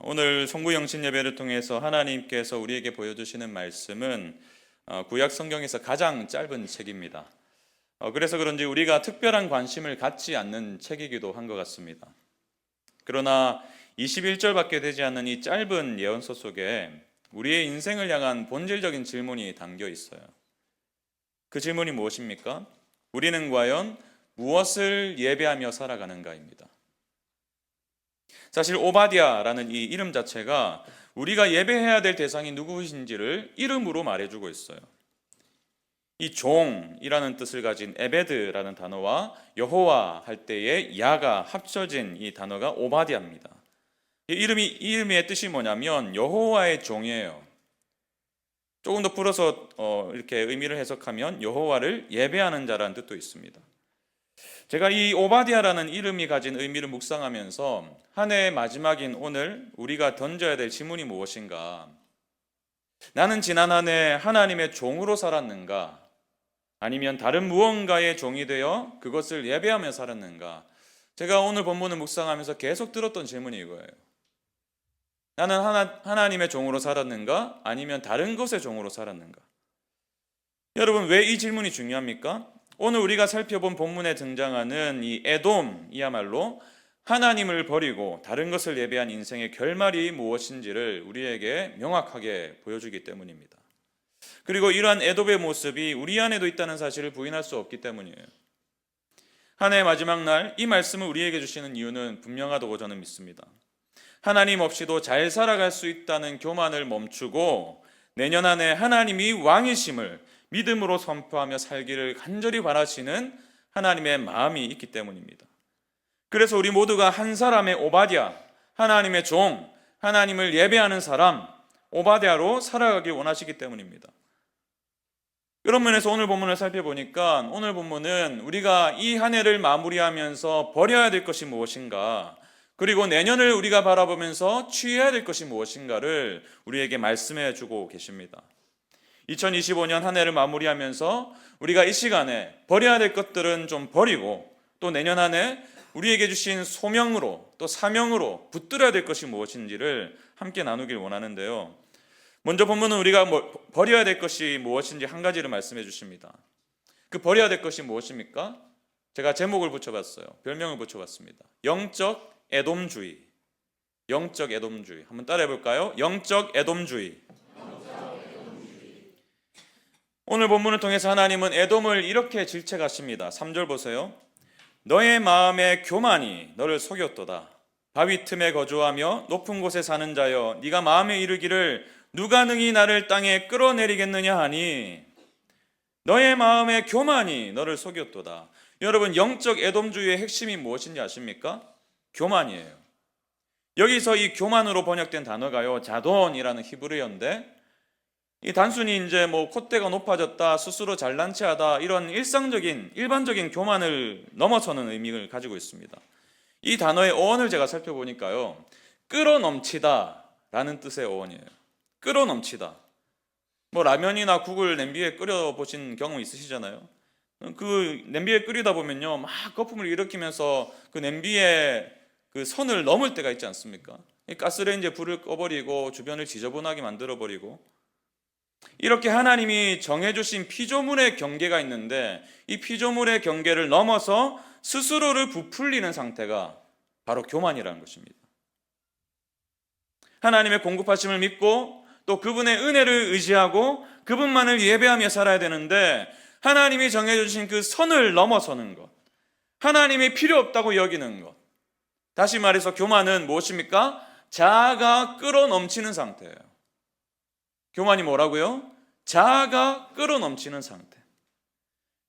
오늘 송구영신 예배를 통해서 하나님께서 우리에게 보여주시는 말씀은 구약 성경에서 가장 짧은 책입니다. 그래서 그런지 우리가 특별한 관심을 갖지 않는 책이기도 한 것 같습니다. 그러나 21절밖에 되지 않는 이 짧은 예언서 속에 우리의 인생을 향한 본질적인 질문이 담겨 있어요. 그 질문이 무엇입니까? 우리는 과연 무엇을 예배하며 살아가는가입니다. 사실 오바댜라는 이 이름 자체가 우리가 예배해야 될 대상이 누구이신지를 이름으로 말해주고 있어요. 이 종이라는 뜻을 가진 에베드라는 단어와 여호와 할 때의 야가 합쳐진 이 단어가 오바댜입니다. 이 이름의 뜻이 뭐냐면 여호와의 종이에요. 조금 더 풀어서 이렇게 의미를 해석하면 여호와를 예배하는 자라는 뜻도 있습니다. 제가 이 오바댜라는 이름이 가진 의미를 묵상하면서 한 해의 마지막인 오늘 우리가 던져야 될 질문이 무엇인가? 나는 지난 한 해 하나님의 종으로 살았는가? 아니면 다른 무언가의 종이 되어 그것을 예배하며 살았는가? 제가 오늘 본문을 묵상하면서 계속 들었던 질문이 이거예요. 나는 하나님의 종으로 살았는가? 아니면 다른 것의 종으로 살았는가? 여러분, 왜 이 질문이 중요합니까? 오늘 우리가 살펴본 본문에 등장하는 이 에돔이야말로 하나님을 버리고 다른 것을 예배한 인생의 결말이 무엇인지를 우리에게 명확하게 보여주기 때문입니다. 그리고 이러한 에돔의 모습이 우리 안에도 있다는 사실을 부인할 수 없기 때문이에요. 한 해의 마지막 날 이 말씀을 우리에게 주시는 이유는 분명하다고 저는 믿습니다. 하나님 없이도 잘 살아갈 수 있다는 교만을 멈추고 내년 한 해 하나님이 왕이심을 믿음으로 선포하며 살기를 간절히 바라시는 하나님의 마음이 있기 때문입니다. 그래서 우리 모두가 한 사람의 오바댜, 하나님의 종, 하나님을 예배하는 사람, 오바댜로 살아가길 원하시기 때문입니다. 그런 면에서 오늘 본문을 살펴보니까 오늘 본문은 우리가 이 한 해를 마무리하면서 버려야 될 것이 무엇인가, 그리고 내년을 우리가 바라보면서 취해야 될 것이 무엇인가를 우리에게 말씀해 주고 계십니다. 2025년 한 해를 마무리하면서 우리가 이 시간에 버려야 될 것들은 좀 버리고 또 내년 한 해 우리에게 주신 소명으로 또 사명으로 붙들어야 될 것이 무엇인지를 함께 나누길 원하는데요. 먼저 본문은 우리가 버려야 될 것이 무엇인지 한 가지를 말씀해 주십니다. 그 버려야 될 것이 무엇입니까? 제가 제목을 붙여봤어요. 별명을 붙여봤습니다. 영적 에돔주의. 영적 에돔주의. 한번 따라해 볼까요? 영적 에돔주의. 오늘 본문을 통해서 하나님은 에돔을 이렇게 질책하십니다. 3절 보세요. 너의 마음의 교만이 너를 속였도다. 바위 틈에 거주하며 높은 곳에 사는 자여, 네가 마음에 이르기를 누가 능히 나를 땅에 끌어내리겠느냐 하니 너의 마음의 교만이 너를 속였도다. 여러분, 영적 에돔주의의 핵심이 무엇인지 아십니까? 교만이에요. 여기서 이 교만으로 번역된 단어가요, 자돈이라는 히브리어인데, 이 단순히 이제 콧대가 높아졌다, 스스로 잘난 체하다, 이런 일반적인 교만을 넘어서는 의미를 가지고 있습니다. 이 단어의 어원을 제가 살펴보니까요, 끌어넘치다 라는 뜻의 어원이에요. 끌어넘치다. 라면이나 국을 냄비에 끓여 보신 경험 있으시잖아요. 그 냄비에 끓이다 보면요, 막 거품을 일으키면서 그 냄비에 그 선을 넘을 때가 있지 않습니까? 가스레인지에 불을 꺼버리고 주변을 지저분하게 만들어버리고, 이렇게 하나님이 정해주신 피조물의 경계가 있는데 이 피조물의 경계를 넘어서 스스로를 부풀리는 상태가 바로 교만이라는 것입니다. 하나님의 공급하심을 믿고 또 그분의 은혜를 의지하고 그분만을 예배하며 살아야 되는데 하나님이 정해주신 그 선을 넘어서는 것, 하나님이 필요 없다고 여기는 것, 다시 말해서 교만은 무엇입니까? 자아가 끌어넘치는 상태예요. 교만이 뭐라고요? 자아가 끌어넘치는 상태.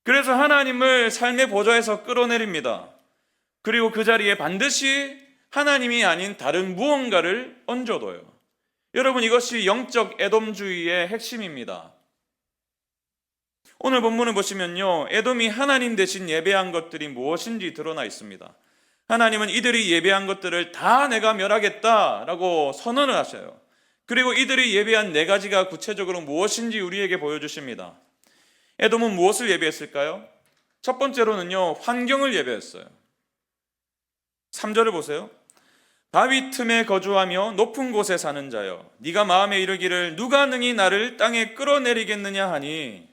그래서 하나님을 삶의 보좌에서 끌어내립니다. 그리고 그 자리에 반드시 하나님이 아닌 다른 무언가를 얹어둬요. 여러분, 이것이 영적 에돔주의의 핵심입니다. 오늘 본문을 보시면요, 에돔이 하나님 대신 예배한 것들이 무엇인지 드러나 있습니다. 하나님은 이들이 예배한 것들을 다 내가 멸하겠다라고 선언을 하셔요. 그리고 이들이 예배한 4가지가 구체적으로 무엇인지 우리에게 보여주십니다. 에돔은 무엇을 예배했을까요? 첫 번째로는요, 환경을 예배했어요. 3절을 보세요. 바위 틈에 거주하며 높은 곳에 사는 자여, 네가 마음에 이르기를 누가 능히 나를 땅에 끌어내리겠느냐 하니,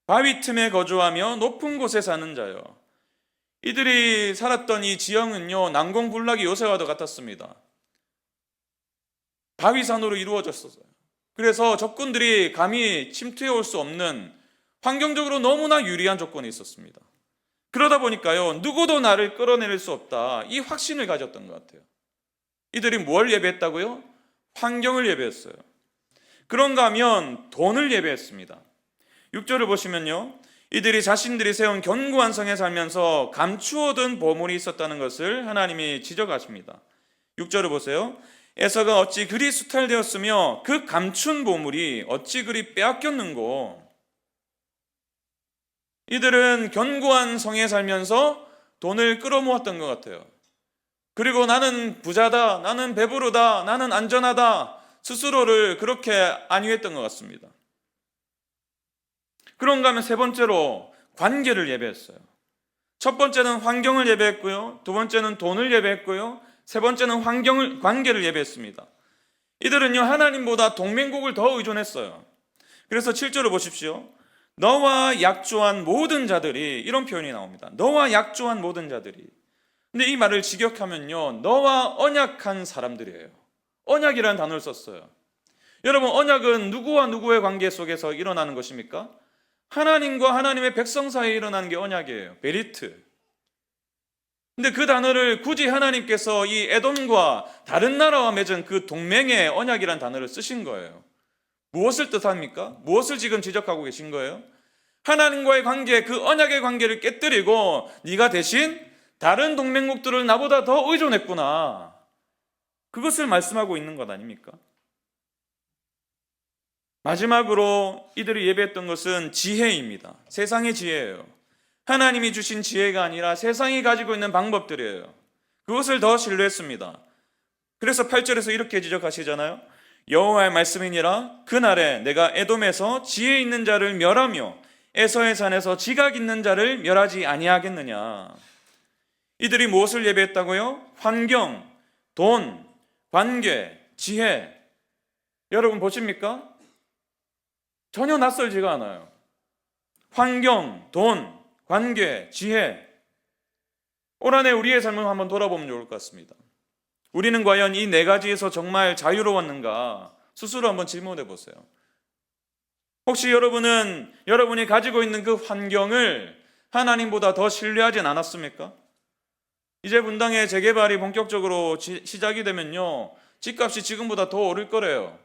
바위 틈에 거주하며 높은 곳에 사는 자여. 이들이 살았던 이 지형은요, 난공불락의 요새와도 같았습니다. 바위산으로 이루어졌었어요. 그래서 적군들이 감히 침투해 올 수 없는 환경적으로 너무나 유리한 조건이 있었습니다. 그러다 보니까요, 누구도 나를 끌어내릴 수 없다, 이 확신을 가졌던 것 같아요. 이들이 뭘 예배했다고요? 환경을 예배했어요. 그런가 하면 돈을 예배했습니다. 6절을 보시면요, 이들이 자신들이 세운 견고한 성에 살면서 감추어둔 보물이 있었다는 것을 하나님이 지적하십니다. 6절을 보세요. 에서가 어찌 그리 수탈되었으며 그 감춘 보물이 어찌 그리 빼앗겼는고. 이들은 견고한 성에 살면서 돈을 끌어모았던 것 같아요. 그리고 나는 부자다, 나는 배부르다, 나는 안전하다, 스스로를 그렇게 안위했던 것 같습니다. 그런가 하면 세 번째로 관계를 예배했어요. 첫 번째는 환경을 예배했고요, 두 번째는 돈을 예배했고요, 세 번째는 관계를 예배했습니다. 이들은요, 하나님보다 동맹국을 더 의존했어요. 그래서 7절을 보십시오. 너와 약조한 모든 자들이, 이런 표현이 나옵니다. 너와 약조한 모든 자들이. 근데 이 말을 직역하면요, 너와 언약한 사람들이에요. 언약이라는 단어를 썼어요. 여러분, 언약은 누구와 누구의 관계 속에서 일어나는 것입니까? 하나님과 하나님의 백성 사이에 일어나는 게 언약이에요. 베리트. 근데 그 단어를 굳이 하나님께서 이 에돔과 다른 나라와 맺은 그 동맹의 언약이라는 단어를 쓰신 거예요. 무엇을 뜻합니까? 무엇을 지금 지적하고 계신 거예요? 하나님과의 관계, 그 언약의 관계를 깨뜨리고 네가 대신 다른 동맹국들을 나보다 더 의존했구나, 그것을 말씀하고 있는 것 아닙니까? 마지막으로 이들이 예배했던 것은 지혜입니다. 세상의 지혜예요. 하나님이 주신 지혜가 아니라 세상이 가지고 있는 방법들이에요. 그것을 더 신뢰했습니다. 그래서 8절에서 이렇게 지적하시잖아요. 여호와의 말씀이니라 그날에 내가 에돔에서 지혜 있는 자를 멸하며 에서의 산에서 지각 있는 자를 멸하지 아니하겠느냐. 이들이 무엇을 예배했다고요? 환경, 돈, 관계, 지혜. 여러분 보십니까? 전혀 낯설지가 않아요. 환경, 돈, 관계, 지혜. 올 한해 우리의 삶을 한번 돌아보면 좋을 것 같습니다. 우리는 과연 이 네 가지에서 정말 자유로웠는가 스스로 한번 질문해 보세요. 혹시 여러분은 여러분이 가지고 있는 그 환경을 하나님보다 더 신뢰하진 않았습니까? 이제 분당의 재개발이 본격적으로 시작이 되면요, 집값이 지금보다 더 오를 거래요.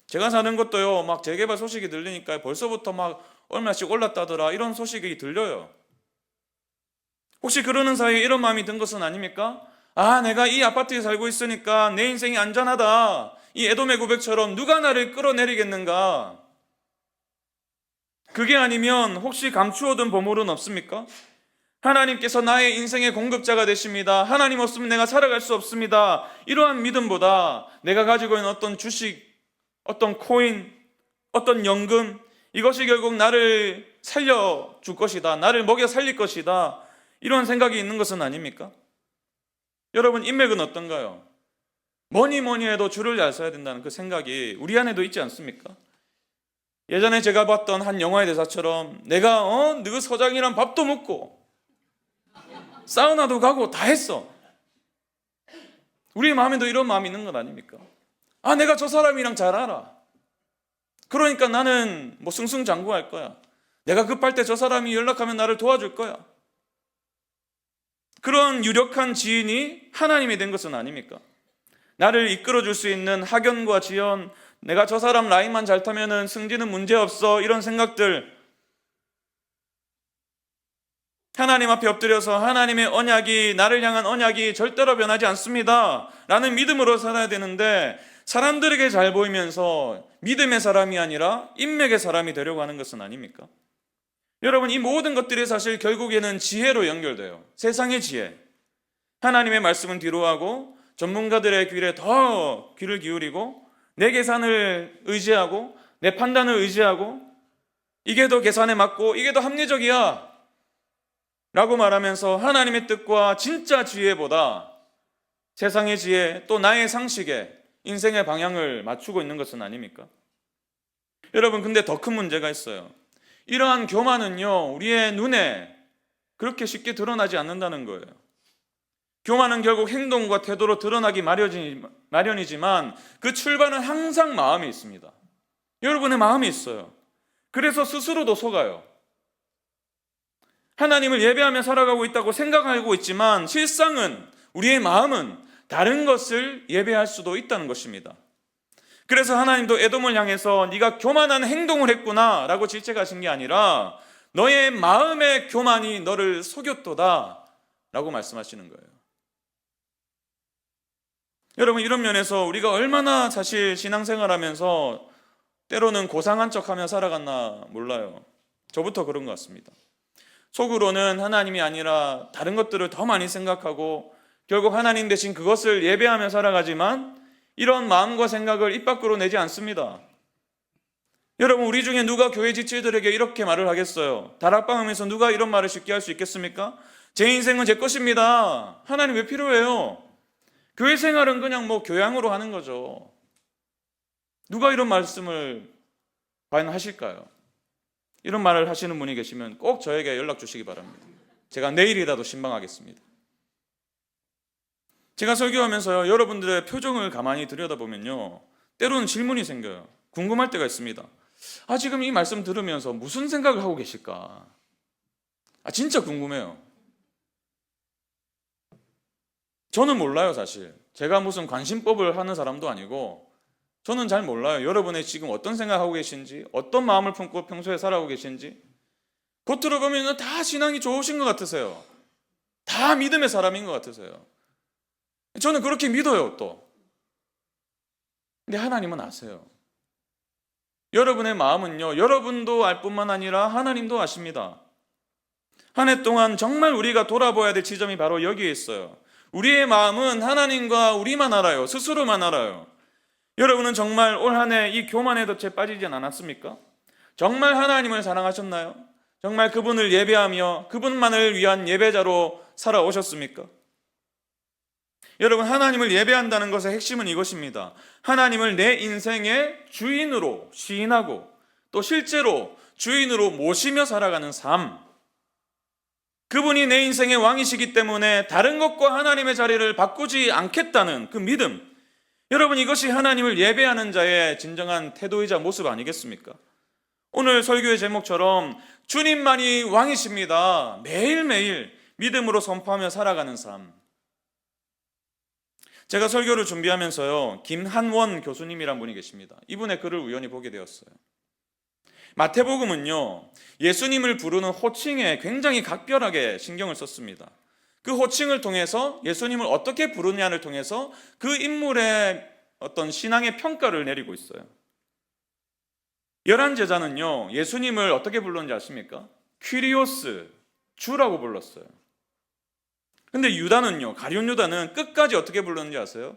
제가 사는 것도요, 막 재개발 소식이 들리니까 벌써부터 막 얼마씩 올랐다더라, 이런 소식이 들려요. 혹시 그러는 사이에 이런 마음이 든 것은 아닙니까? 아, 내가 이 아파트에 살고 있으니까 내 인생이 안전하다, 이 에돔의 고백처럼 누가 나를 끌어내리겠는가? 그게 아니면 혹시 감추어둔 보물은 없습니까? 하나님께서 나의 인생의 공급자가 되십니다, 하나님 없으면 내가 살아갈 수 없습니다, 이러한 믿음보다 내가 가지고 있는 어떤 주식, 어떤 코인, 어떤 연금, 이것이 결국 나를 살려줄 것이다, 나를 먹여 살릴 것이다, 이런 생각이 있는 것은 아닙니까? 여러분, 인맥은 어떤가요? 뭐니 해도 줄을 잘 서야 된다는 그 생각이 우리 안에도 있지 않습니까? 예전에 제가 봤던 한 영화의 대사처럼 내가 너 서장이랑 밥도 먹고 사우나도 가고 다 했어. 우리 마음에도 이런 마음이 있는 것 아닙니까? 아, 내가 저 사람이랑 잘 알아. 그러니까 나는 뭐 승승장구할 거야. 내가 급할 때 저 사람이 연락하면 나를 도와줄 거야. 그런 유력한 지인이 하나님이 된 것은 아닙니까? 나를 이끌어줄 수 있는 학연과 지연, 내가 저 사람 라인만 잘 타면은 승진은 문제없어, 이런 생각들. 하나님 앞에 엎드려서 하나님의 언약이, 나를 향한 언약이 절대로 변하지 않습니다 라는 믿음으로 살아야 되는데, 사람들에게 잘 보이면서 믿음의 사람이 아니라 인맥의 사람이 되려고 하는 것은 아닙니까? 여러분, 이 모든 것들이 사실 결국에는 지혜로 연결돼요. 세상의 지혜. 하나님의 말씀은 뒤로 하고 전문가들의 귀에 더 귀를 기울이고 내 계산을 의지하고 내 판단을 의지하고 이게 더 계산에 맞고 이게 더 합리적이야 라고 말하면서 하나님의 뜻과 진짜 지혜보다 세상의 지혜, 또 나의 상식에 인생의 방향을 맞추고 있는 것은 아닙니까? 여러분, 근데 더 큰 문제가 있어요. 이러한 교만은요, 우리의 눈에 그렇게 쉽게 드러나지 않는다는 거예요. 교만은 결국 행동과 태도로 드러나기 마련이지만 그 출발은 항상 마음에 있습니다. 여러분의 마음이 있어요. 그래서 스스로도 속아요. 하나님을 예배하며 살아가고 있다고 생각하고 있지만 실상은 우리의 마음은 다른 것을 예배할 수도 있다는 것입니다. 그래서 하나님도 에돔을 향해서 네가 교만한 행동을 했구나 라고 질책하신 게 아니라 너의 마음의 교만이 너를 속였도다 라고 말씀하시는 거예요. 여러분, 이런 면에서 우리가 얼마나 사실 신앙생활하면서 때로는 고상한 척하며 살아갔나 몰라요. 저부터 그런 것 같습니다. 속으로는 하나님이 아니라 다른 것들을 더 많이 생각하고 결국 하나님 대신 그것을 예배하며 살아가지만 이런 마음과 생각을 입 밖으로 내지 않습니다. 여러분, 우리 중에 누가 교회 지체들에게 이렇게 말을 하겠어요? 다락방하면서 누가 이런 말을 쉽게 할 수 있겠습니까? 제 인생은 제 것입니다. 하나님 왜 필요해요? 교회 생활은 그냥 교양으로 하는 거죠. 누가 이런 말씀을 과연 하실까요? 이런 말을 하시는 분이 계시면 꼭 저에게 연락 주시기 바랍니다. 제가 내일이라도 신방하겠습니다. 제가 설교하면서요, 여러분들의 표정을 가만히 들여다보면요, 때로는 질문이 생겨요. 궁금할 때가 있습니다. 지금 이 말씀 들으면서 무슨 생각을 하고 계실까? 진짜 궁금해요. 저는 몰라요, 사실. 제가 무슨 관심법을 하는 사람도 아니고 저는 잘 몰라요. 여러분의 지금 어떤 생각하고 계신지, 어떤 마음을 품고 평소에 살아가고 계신지. 겉으로 보면 다 신앙이 좋으신 것 같으세요. 다 믿음의 사람인 것 같으세요. 저는 그렇게 믿어요, 또. 근데 하나님은 아세요. 여러분의 마음은요, 여러분도 알 뿐만 아니라 하나님도 아십니다. 한 해 동안 정말 우리가 돌아봐야 될 지점이 바로 여기에 있어요. 우리의 마음은 하나님과 우리만 알아요. 스스로만 알아요. 여러분은 정말 올 한 해 이 교만의 덫에 빠지지 않았습니까? 정말 하나님을 사랑하셨나요? 정말 그분을 예배하며 그분만을 위한 예배자로 살아오셨습니까? 여러분, 하나님을 예배한다는 것의 핵심은 이것입니다. 하나님을 내 인생의 주인으로 시인하고 또 실제로 주인으로 모시며 살아가는 삶. 그분이 내 인생의 왕이시기 때문에 다른 것과 하나님의 자리를 바꾸지 않겠다는 그 믿음. 여러분, 이것이 하나님을 예배하는 자의 진정한 태도이자 모습 아니겠습니까? 오늘 설교의 제목처럼 주님만이 왕이십니다. 매일매일 믿음으로 선포하며 살아가는 삶. 제가 설교를 준비하면서요, 김한원 교수님이란 분이 계십니다. 이분의 글을 우연히 보게 되었어요. 마태복음은요, 예수님을 부르는 호칭에 굉장히 각별하게 신경을 썼습니다. 그 호칭을 통해서 예수님을 어떻게 부르냐를 통해서 그 인물의 어떤 신앙의 평가를 내리고 있어요. 11 제자는요, 예수님을 어떻게 불렀는지 아십니까? 퀴리오스, 주라고 불렀어요. 근데 유다는요, 가룟 유다는 끝까지 어떻게 불렀는지 아세요?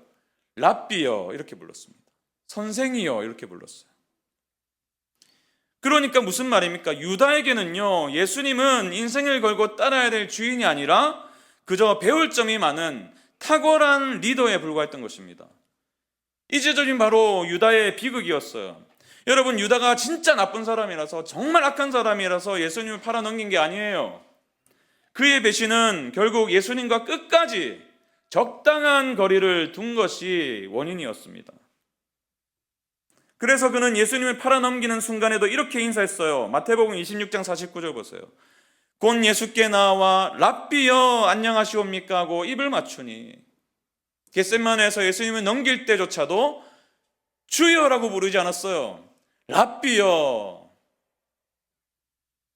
랍비여 이렇게 불렀습니다. 선생이여 이렇게 불렀어요. 그러니까 무슨 말입니까? 유다에게는요, 예수님은 인생을 걸고 따라야 될 주인이 아니라 그저 배울 점이 많은 탁월한 리더에 불과했던 것입니다. 이 지점이 바로 유다의 비극이었어요. 여러분, 유다가 진짜 나쁜 사람이라서, 정말 악한 사람이라서 예수님을 팔아넘긴 게 아니에요. 그의 배신은 결국 예수님과 끝까지 적당한 거리를 둔 것이 원인이었습니다. 그래서 그는 예수님을 팔아넘기는 순간에도 이렇게 인사했어요. 마태복음 26장 49절 보세요. 곧 예수께 나와 랍비여 안녕하시옵니까 하고 입을 맞추니, 겟세마네에서 예수님을 넘길 때조차도 주여라고 부르지 않았어요. 랍비여.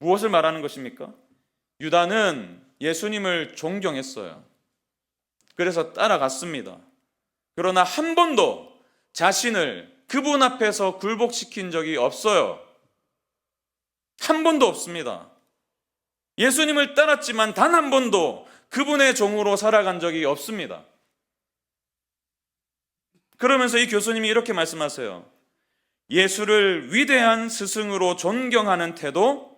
무엇을 말하는 것입니까? 유다는 예수님을 존경했어요. 그래서 따라갔습니다. 그러나 한 번도 자신을 그분 앞에서 굴복시킨 적이 없어요. 한 번도 없습니다. 예수님을 따랐지만 단 한 번도 그분의 종으로 살아간 적이 없습니다. 그러면서 이 교수님이 이렇게 말씀하세요. 예수를 위대한 스승으로 존경하는 태도,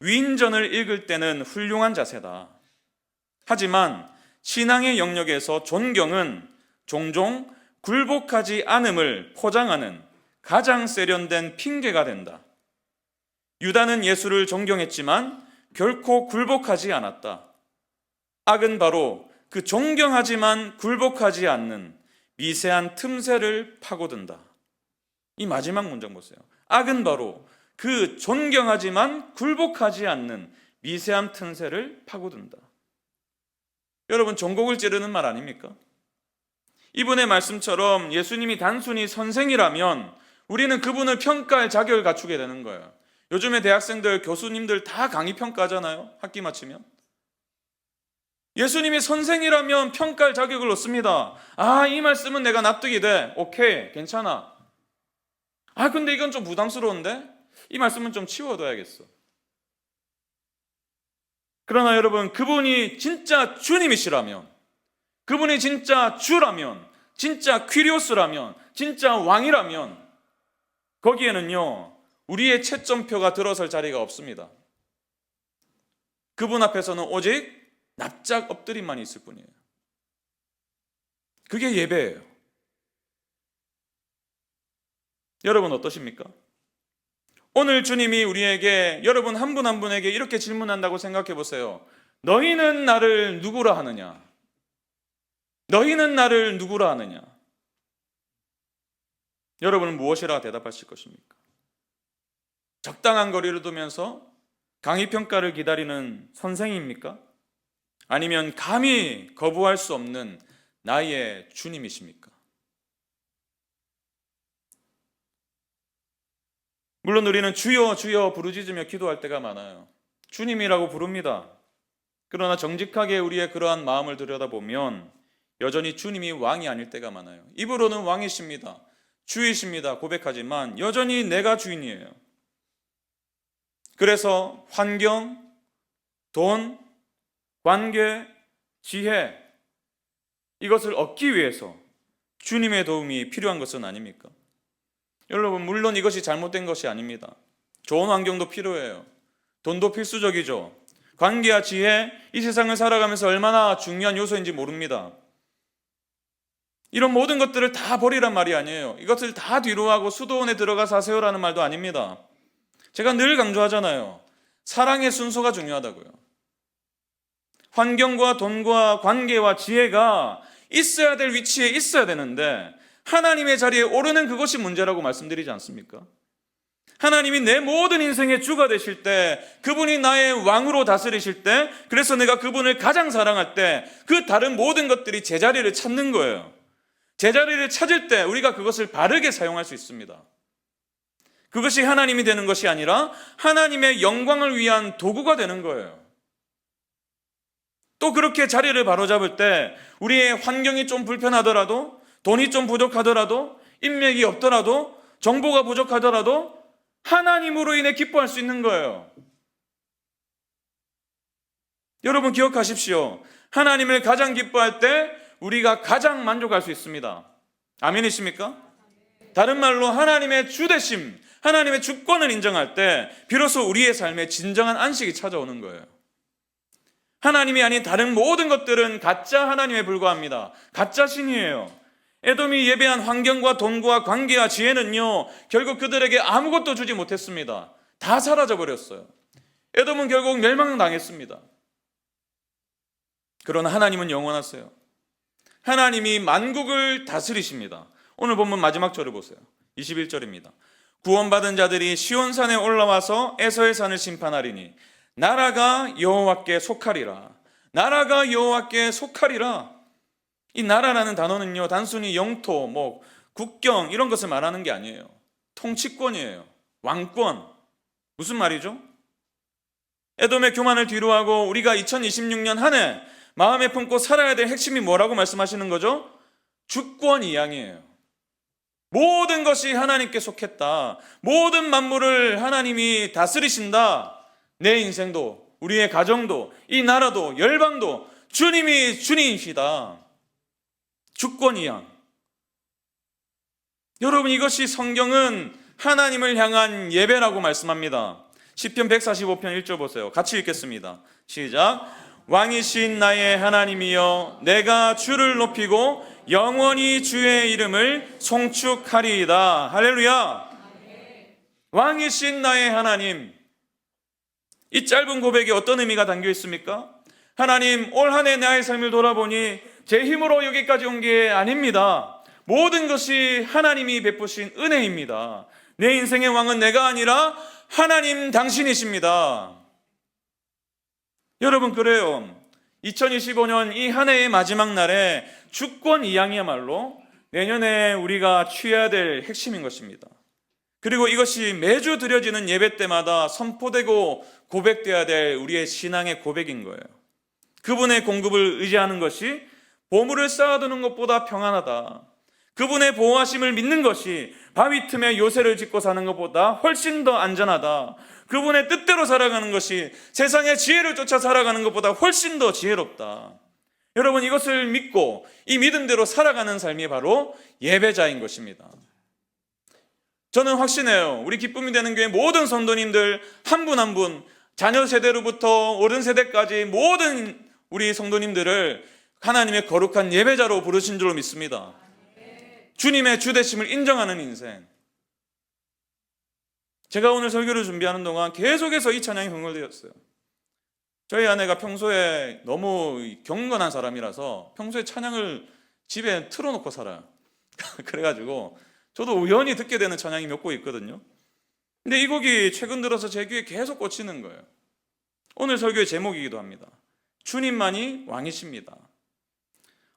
위인전을 읽을 때는 훌륭한 자세다. 하지만 신앙의 영역에서 존경은 종종 굴복하지 않음을 포장하는 가장 세련된 핑계가 된다. 유다는 예수를 존경했지만 결코 굴복하지 않았다. 악은 바로 그 존경하지만 굴복하지 않는 미세한 틈새를 파고든다. 이 마지막 문장 보세요. 악은 바로 그 존경하지만 굴복하지 않는 미세한 틈새를 파고든다. 여러분, 종곡을 찌르는 말 아닙니까? 이분의 말씀처럼 예수님이 단순히 선생이라면 우리는 그분을 평가할 자격을 갖추게 되는 거예요. 요즘에 대학생들, 교수님들 다 강의 평가하잖아요. 학기 마치면. 예수님이 선생이라면 평가할 자격을 얻습니다. 아, 이 말씀은 내가 납득이 돼. 오케이, 괜찮아. 아, 근데 이건 좀 부담스러운데? 이 말씀은 좀 치워둬야겠어. 그러나 여러분, 그분이 진짜 주님이시라면, 그분이 진짜 주라면, 진짜 퀴리오스라면, 진짜 왕이라면 거기에는요, 우리의 채점표가 들어설 자리가 없습니다. 그분 앞에서는 오직 납작 엎드림만 있을 뿐이에요. 그게 예배예요. 여러분 어떠십니까? 오늘 주님이 우리에게, 여러분 한 분 한 분에게 이렇게 질문한다고 생각해 보세요. 너희는 나를 누구라 하느냐? 너희는 나를 누구라 하느냐? 여러분은 무엇이라 대답하실 것입니까? 적당한 거리를 두면서 강의 평가를 기다리는 선생입니까? 아니면 감히 거부할 수 없는 나의 주님이십니까? 물론 우리는 주여 주여 부르짖으며 기도할 때가 많아요. 주님이라고 부릅니다. 그러나 정직하게 우리의 그러한 마음을 들여다보면 여전히 주님이 왕이 아닐 때가 많아요. 입으로는 왕이십니다, 주이십니다 고백하지만 여전히 내가 주인이에요. 그래서 환경, 돈, 관계, 지혜, 이것을 얻기 위해서 주님의 도움이 필요한 것은 아닙니까? 여러분, 물론 이것이 잘못된 것이 아닙니다. 좋은 환경도 필요해요. 돈도 필수적이죠. 관계와 지혜, 이 세상을 살아가면서 얼마나 중요한 요소인지 모릅니다. 이런 모든 것들을 다 버리란 말이 아니에요. 이것을 다 뒤로 하고 수도원에 들어가 사세요라는 말도 아닙니다. 제가 늘 강조하잖아요. 사랑의 순서가 중요하다고요. 환경과 돈과 관계와 지혜가 있어야 될 위치에 있어야 되는데 하나님의 자리에 오르는 그것이 문제라고 말씀드리지 않습니까? 하나님이 내 모든 인생의 주가 되실 때, 그분이 나의 왕으로 다스리실 때, 그래서 내가 그분을 가장 사랑할 때 그 다른 모든 것들이 제자리를 찾는 거예요. 제자리를 찾을 때 우리가 그것을 바르게 사용할 수 있습니다. 그것이 하나님이 되는 것이 아니라 하나님의 영광을 위한 도구가 되는 거예요. 또 그렇게 자리를 바로잡을 때 우리의 환경이 좀 불편하더라도, 돈이 좀 부족하더라도, 인맥이 없더라도, 정보가 부족하더라도 하나님으로 인해 기뻐할 수 있는 거예요. 여러분 기억하십시오. 하나님을 가장 기뻐할 때 우리가 가장 만족할 수 있습니다. 아멘이십니까? 다른 말로 하나님의 주되심, 하나님의 주권을 인정할 때 비로소 우리의 삶에 진정한 안식이 찾아오는 거예요. 하나님이 아닌 다른 모든 것들은 가짜 하나님에 불과합니다. 가짜 신이에요. 에돔이 예배한 환경과 돈과 관계와 지혜는요, 결국 그들에게 아무것도 주지 못했습니다. 다 사라져버렸어요. 에돔은 결국 멸망당했습니다. 그러나 하나님은 영원하세요. 하나님이 만국을 다스리십니다. 오늘 본문 마지막 절을 보세요. 21절입니다. 구원받은 자들이 시온산에 올라와서 에서의 산을 심판하리니 나라가 여호와께 속하리라. 나라가 여호와께 속하리라. 이 나라라는 단어는요, 단순히 영토, 국경 이런 것을 말하는 게 아니에요. 통치권이에요. 왕권. 무슨 말이죠? 에돔의 교만을 뒤로하고 우리가 2026년 한 해 마음에 품고 살아야 될 핵심이 뭐라고 말씀하시는 거죠? 주권 이양이에요. 모든 것이 하나님께 속했다. 모든 만물을 하나님이 다스리신다. 내 인생도, 우리의 가정도, 이 나라도, 열방도 주님이 주님이시다. 주권 이양. 여러분, 이것이 성경은 하나님을 향한 예배라고 말씀합니다. 시편 145편 1절 보세요. 같이 읽겠습니다. 시작. 왕이신 나의 하나님이여 내가 주를 높이고 영원히 주의 이름을 송축하리이다. 할렐루야. 왕이신 나의 하나님. 이 짧은 고백에 어떤 의미가 담겨 있습니까? 하나님, 올 한 해 나의 삶을 돌아보니 제 힘으로 여기까지 온 게 아닙니다. 모든 것이 하나님이 베푸신 은혜입니다. 내 인생의 왕은 내가 아니라 하나님 당신이십니다. 여러분, 그래요. 2025년 이 한 해의 마지막 날에 주권 이양이야말로 내년에 우리가 취해야 될 핵심인 것입니다. 그리고 이것이 매주 드려지는 예배 때마다 선포되고 고백되어야 될 우리의 신앙의 고백인 거예요. 그분의 공급을 의지하는 것이 보물을 쌓아두는 것보다 평안하다. 그분의 보호하심을 믿는 것이 바위 틈에 요새를 짓고 사는 것보다 훨씬 더 안전하다. 그분의 뜻대로 살아가는 것이 세상의 지혜를 쫓아 살아가는 것보다 훨씬 더 지혜롭다. 여러분, 이것을 믿고 이 믿음대로 살아가는 삶이 바로 예배자인 것입니다. 저는 확신해요. 우리 기쁨이 되는 교회 모든 성도님들 한 분 한 분, 자녀 세대로부터 어른 세대까지 모든 우리 성도님들을 하나님의 거룩한 예배자로 부르신 줄로 믿습니다. 주님의 주되심을 인정하는 인생. 제가 오늘 설교를 준비하는 동안 계속해서 이 찬양이 흥얼대었어요. 저희 아내가 평소에 너무 경건한 사람이라서 평소에 찬양을 집에 틀어놓고 살아요. 그래가지고 저도 우연히 듣게 되는 찬양이 몇 곡 있거든요. 근데 이 곡이 최근 들어서 제 귀에 계속 꽂히는 거예요. 오늘 설교의 제목이기도 합니다. 주님만이 왕이십니다.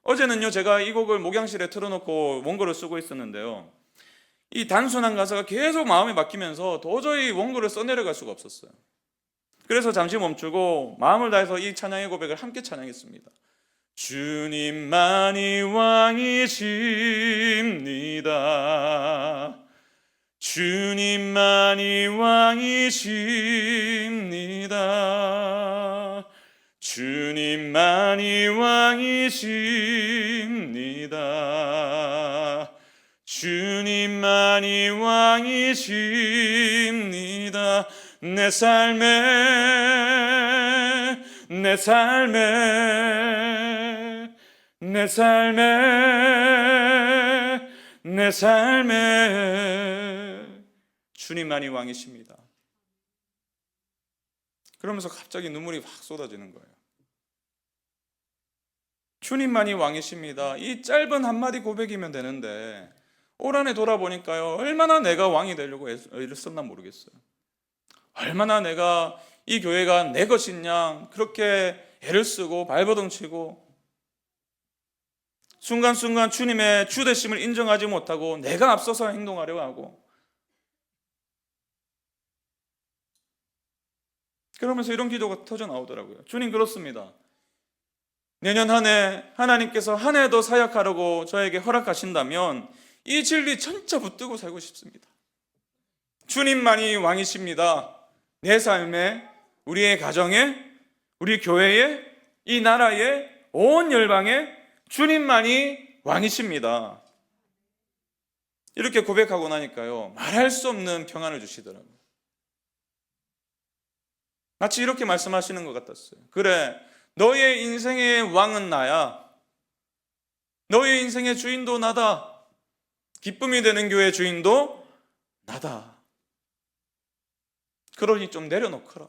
어제는요, 제가 이 곡을 목양실에 틀어놓고 원고를 쓰고 있었는데요, 이 단순한 가사가 계속 마음에 막히면서 도저히 원고를 써내려갈 수가 없었어요. 그래서 잠시 멈추고 마음을 다해서 이 찬양의 고백을 함께 찬양했습니다. 주님만이 왕이십니다. 주님만이 왕이십니다. 주님만이 왕이십니다. 주님만이 왕이십니다. 내 삶에 주님만이 왕이십니다. 그러면서 갑자기 눈물이 확 쏟아지는 거예요. 주님만이 왕이십니다. 이 짧은 한마디 고백이면 되는데 올 한 해 돌아보니까요, 얼마나 내가 왕이 되려고 애를 썼나 모르겠어요. 얼마나 내가 이 교회가 내 것이냐 그렇게 애를 쓰고 발버둥 치고 순간순간 주님의 주되심을 인정하지 못하고 내가 앞서서 행동하려고 하고, 그러면서 이런 기도가 터져 나오더라고요. 주님, 그렇습니다. 내년 한 해 하나님께서 한 해 더 사역하라고 저에게 허락하신다면 이 진리 전짜 붙들고 살고 싶습니다. 주님만이 왕이십니다. 내 삶에, 우리의 가정에, 우리 교회에, 이 나라에, 온 열방에 주님만이 왕이십니다. 이렇게 고백하고 나니까요, 말할 수 없는 평안을 주시더라고요. 마치 이렇게 말씀하시는 것 같았어요. 그래, 너의 인생의 왕은 나야. 너의 인생의 주인도 나다. 기쁨이 되는 교회 주인도 나다. 그러니 좀 내려놓거라.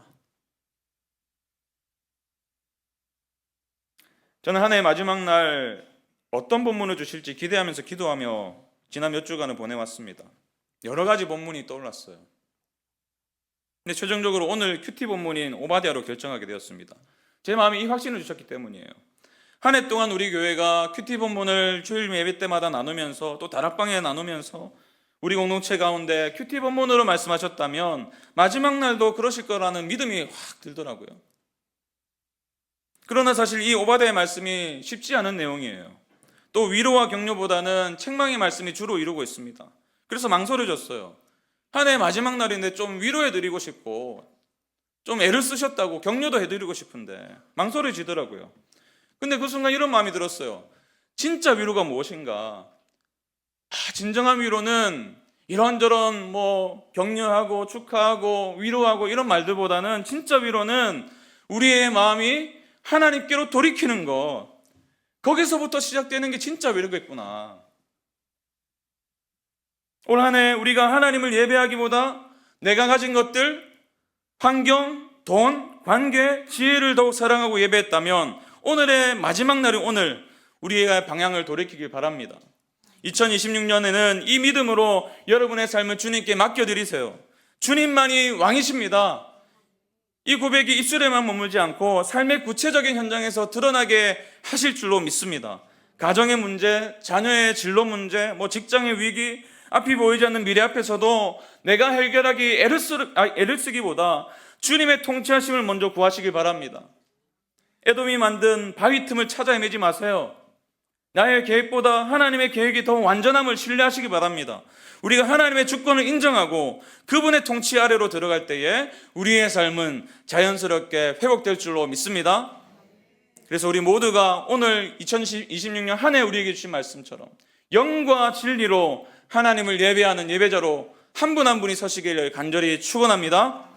저는 한 해의 마지막 날 어떤 본문을 주실지 기대하면서 기도하며 지난 몇 주간을 보내왔습니다. 여러 가지 본문이 떠올랐어요. 근데 최종적으로 오늘 큐티 본문인 오바댜로 결정하게 되었습니다. 제 마음에 이 확신을 주셨기 때문이에요. 한 해 동안 우리 교회가 큐티 본문을 주일 예배 때마다 나누면서 또 다락방에 나누면서 우리 공동체 가운데 큐티 본문으로 말씀하셨다면 마지막 날도 그러실 거라는 믿음이 확 들더라고요. 그러나 사실 이 오바댜의 말씀이 쉽지 않은 내용이에요. 또 위로와 격려보다는 책망의 말씀이 주로 이루고 있습니다. 그래서 망설여졌어요. 한 해 마지막 날인데 좀 위로해드리고 싶고 좀 애를 쓰셨다고 격려도 해드리고 싶은데 망설여지더라고요. 근데 그 순간 이런 마음이 들었어요. 진짜 위로가 무엇인가? 진정한 위로는 이런저런 격려하고 축하하고 위로하고 이런 말들보다는 진짜 위로는 우리의 마음이 하나님께로 돌이키는 것, 거기서부터 시작되는 게 진짜 외로겠구나. 올 한 해 우리가 하나님을 예배하기보다 내가 가진 것들, 환경, 돈, 관계, 지혜를 더욱 사랑하고 예배했다면 오늘의 마지막 날인 오늘 우리의 방향을 돌이키길 바랍니다. 2026년에는 이 믿음으로 여러분의 삶을 주님께 맡겨드리세요. 주님만이 왕이십니다. 이 고백이 입술에만 머물지 않고 삶의 구체적인 현장에서 드러나게 하실 줄로 믿습니다. 가정의 문제, 자녀의 진로 문제, 직장의 위기, 앞이 보이지 않는 미래 앞에서도 내가 해결하기 애를 쓰기보다 주님의 통치하심을 먼저 구하시길 바랍니다. 에돔이 만든 바위 틈을 찾아 헤매지 마세요. 나의 계획보다 하나님의 계획이 더 완전함을 신뢰하시기 바랍니다. 우리가 하나님의 주권을 인정하고 그분의 통치 아래로 들어갈 때에 우리의 삶은 자연스럽게 회복될 줄로 믿습니다. 그래서 우리 모두가 오늘 2026년 한 해 우리에게 주신 말씀처럼 영과 진리로 하나님을 예배하는 예배자로 한 분 한 분이 서시기를 간절히 축원합니다.